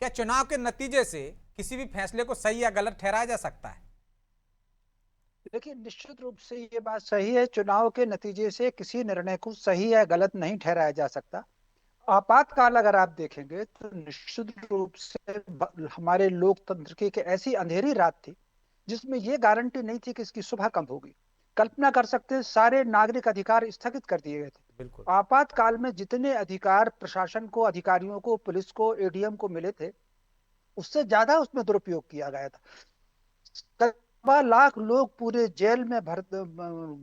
क्या चुनाव के नतीजे से किसी भी फैसले को सही या गलत ठहराया जा सकता है? देखिए, निश्चित रूप से ये बात सही है। चुनाव के नतीजे से किसी निर्णय को सही या गलत नहीं ठहराया जा सकता। आपातकाल अगर आप देखेंगे तो निश्चित रूप से हमारे लोकतंत्र की एक ऐसी अंधेरी रात थी जिसमें ये गारंटी नहीं थी कि इसकी सुबह कब होगी। कल्पना कर सकते हैं, सारे नागरिक अधिकार स्थगित कर दिए गए थे। बिल्कुल। आपातकाल में जितने अधिकार प्रशासन को, अधिकारियों को, पुलिस को, एडीएम को मिले थे, उससे ज्यादा उसमें दुरुपयोग किया गया था। 1.25 लाख लोग पूरे जेल में भर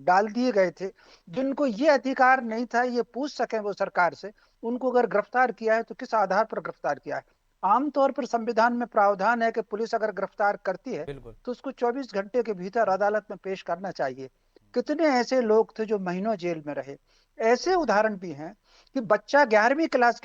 डाल दिए गए थे, जिनको ये अधिकार नहीं था ये पूछ सकें वो सरकार से, उनको अगर गिरफ्तार किया है तो किस आधार पर गिरफ्तार किया है। आमतौर पर संविधान में प्रावधान है कि पुलिस अगर गिरफ्तार करती है बिल्कुल। तो उसको 24 घंटे के भीतर अदालत में पेश करना चाहिए। कितने ऐसे लोग थे जो महीनों जेल में रहे। ऐसे उदाहरण भी हैं कि बच्चा 11वीं क्लास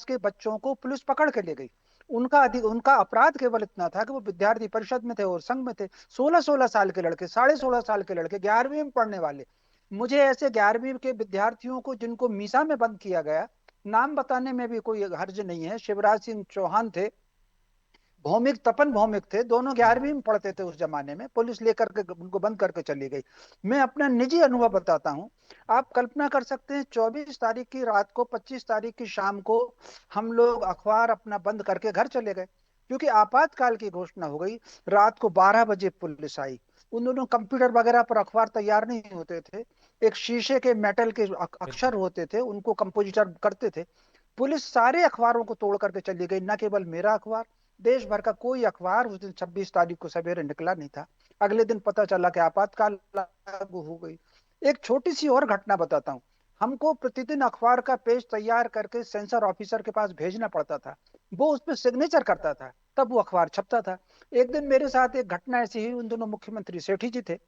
के बच्चों को पुलिस पकड़ के ले गई। उनका अपराध केवल इतना था कि वो विद्यार्थी परिषद में थे और संघ में थे। 16-16 साल के लड़के, 16.5 साल के लड़के, 11वीं में पढ़ने वाले। मुझे ऐसे 11वीं के विद्यार्थियों को जिनको मीसा में बंद किया गया, नाम बताने में भी कोई हर्ज नहीं है। शिवराज सिंह चौहान थे, भौमिक, तपन भौमिक थे, दोनों 11वीं में पढ़ते थे उस जमाने में। पुलिस लेकर के उनको बंद करके चली गई। मैं अपना निजी अनुभव बताता हूँ। आप कल्पना कर सकते हैं, 24 तारीख की रात को, 25 तारीख की शाम को हम लोग अखबार अपना बंद करके घर चले गए, क्योंकि आपातकाल की घोषणा हो गई। रात को 12 बजे पुलिस आई। उन दोनों कंप्यूटर वगैरह पर अखबार तैयार नहीं होते थे, एक शीशे के मेटल के अक्षर बिल्कुल। होते थे, उनको कंपोजिटर करते थे। पुलिस सारे अखबारों को तोड़ करके चली गई। न केवल मेरा अखबार, देश भर का कोई अखबार उस दिन 26 तारीख को सवेरे निकला नहीं था। अगले दिन पता चला कि आपातकाल लागू हो गई। एक छोटी सी और घटना बताता हूँ। हमको प्रतिदिन अखबार का पेज तैयार करके सेंसर ऑफिसर के पास भेजना पड़ता था। वो उसमें सिग्नेचर करता था, तब वो अखबार छपता था। एक दिन मेरे साथ एक घटना ऐसी हुई। उन दोनों मुख्यमंत्री सेठी जी थे,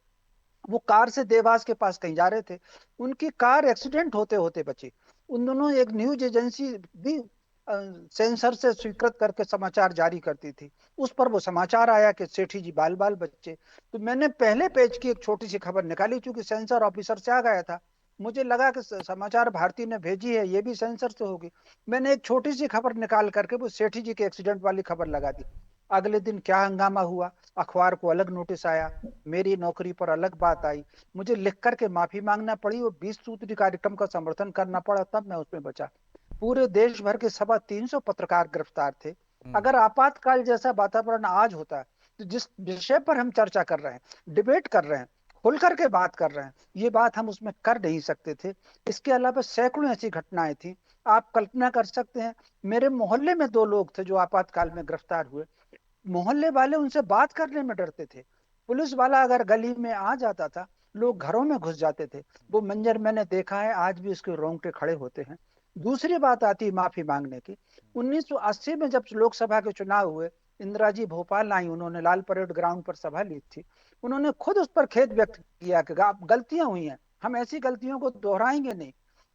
वो कार से देवास के पास कहीं जा रहे थे। उनकी कार एक्सीडेंट होते होते बची। उन दोनों एक न्यूज एजेंसी भी सेंसर से स्वीकृत करके समाचार जारी करती थी। उस पर वो समाचार आया कि सेठी जी बाल बाल बच्चे। तो मैंने पहले पेज की एक छोटी सी खबर निकाली, चूंकि सेंसर ऑफिसर से आ गया था। मुझे लगा कि समाचार भारती ने भेजी है, ये भी सेंसर से होगी। मैंने एक छोटी सी खबर निकाल करके वो सेठी जी के एक्सीडेंट वाली खबर लगा दी। अगले दिन क्या हंगामा हुआ। अखबार को अलग नोटिस आया, मेरी नौकरी पर अलग बात आई, मुझे लिख करके माफी मांगना पड़ी और 20 सूत्री कार्यक्रम का समर्थन करना पड़ा, तब मैं उसमें बचा। पूरे देश भर के 350 पत्रकार गिरफ्तार थे। हम्म। अगर आपातकाल जैसा वातावरण आज होता तो जिस विषय पर हम चर्चा कर रहे हैं, डिबेट कर रहे हैं, खुल करके बात कर रहे हैं, ये बात हम उसमें कर नहीं सकते थे। इसके अलावा सैकड़ों ऐसी घटनाएं थी। आप कल्पना कर सकते हैं, मेरे मोहल्ले में 2 लोग थे जो आपातकाल में गिरफ्तार हुए। मोहल्ले वाले उनसे बात करने में डरते थे। पुलिस वाला अगर गली में आ जाता था, लोग घरों में घुस जाते थे। वो मंजर मैंने देखा है, आज भी उसके रोंगटे खड़े होते हैं। दूसरी बात आती है माफी मांगने की। 1980 में जब लोकसभा के चुनाव हुए, इंदिरा जी भोपाल आई, उन्होंने लाल परेड ग्राउंड पर सभा ली थी। उन्होंने खुद उस पर खेद व्यक्त किया कि गलतियां हुई हैं, हम ऐसी गलतियों को दोहराएंगे नहीं।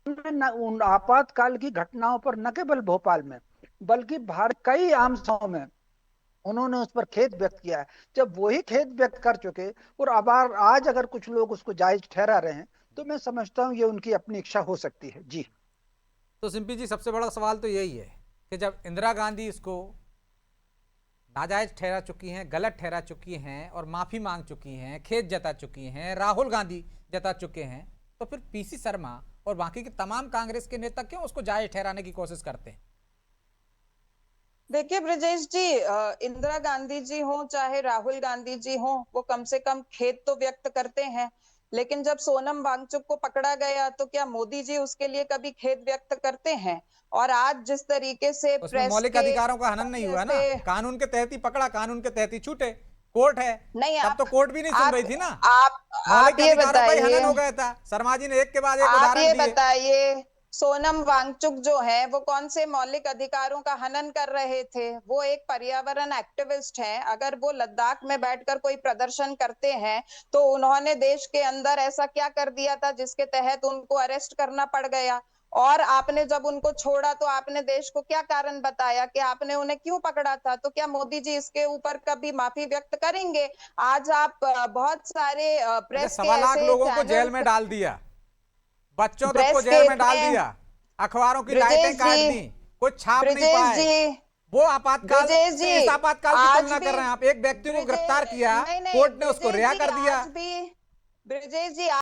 उन्होंने उन आपातकाल की घटनाओं पर न केवल भोपाल में बल्कि भारत कई आम सभाओं में उन्होंने उस पर खेद व्यक्त किया है। जब वही खेद व्यक्त कर चुके और अब आज अगर कुछ लोग उसको जायज ठहरा रहे हैं, तो मैं समझता हूं ये उनकी अपनी इच्छा हो सकती है। जी। तो सिंपी जी, सबसे बड़ा सवाल तो यही है कि जब इंदिरा गांधी इसको नाजायज ठहरा चुकी हैं, गलत ठहरा चुकी हैं और माफी मांग चुकी हैं, खेद जता चुकी हैं, राहुल गांधी जता चुके हैं, तो फिर पीसी शर्मा और बाकी के तमाम कांग्रेस के नेता क्यों उसको जायज ठहराने की कोशिश करते हैं? देखिए ब्रजेश जी, इंदिरा गांधी जी हो चाहे राहुल गांधी जी हो, वो कम से कम खेद तो व्यक्त करते हैं। लेकिन जब सोनम वांगचुक को पकड़ा गया तो क्या मोदी जी उसके लिए कभी खेद व्यक्त करते हैं? और आज जिस तरीके से उसमें प्रेस मौलिक के अधिकारों का हनन नहीं हुआ ना। से कानून के तहत ही पकड़ा, कानून के तहत ही छूटे। कोर्ट है, नहीं, तब तो कोर्ट भी नहीं सुन रही थी ना। आप आप मौलिक ये अधिकारों का ही हनन बताइए, हो गया था। शर्मा जी ने एक के बाद एक आप उदाहरण ये दिए। बताइए, सोनम वांगचुक जो है वो कौन से मौलिक अधिकारों का हनन कर रहे थे? वो एक पर्यावरण एक्टिविस्ट हैं। अगर वो लद्दाख में बैठकर कोई प्रदर्शन करते हैं तो उन्होंने देश के अंदर ऐसा क्या कर दिया था जिसके तहत उनको अरेस्ट करना पड़ गया? और आपने जब उनको छोड़ा तो आपने देश को क्या कारण बताया कि आपने उन्हें क्यों पकड़ा था? तो क्या मोदी जी इसके ऊपर कभी माफी व्यक्त करेंगे? आज आप बहुत सारे अच्छा, प्रेस के 1.25 लाख ऐसे लोगों को जेल में चैनल्स, डाल दिया, बच्चों तक को प्रेस के जेल में डाल इतने, दिया, अखबारों की लाइटें ब्रजेश जी, काट दी, कुछ छाप नहीं ब्रजेश पाए। जी, वो आपातकाल ब्रिजेश से जी, इस आपातकाल की आज तुलना भी कर रहे हैं आप। एक व्यक्ति को ब्रिजेश, गिरफ्तार किया, नहीं नहीं कोर्ट ने उसको ब्रिजेश रिहा जी, कर दिया। आज भी ब्रिजेश जी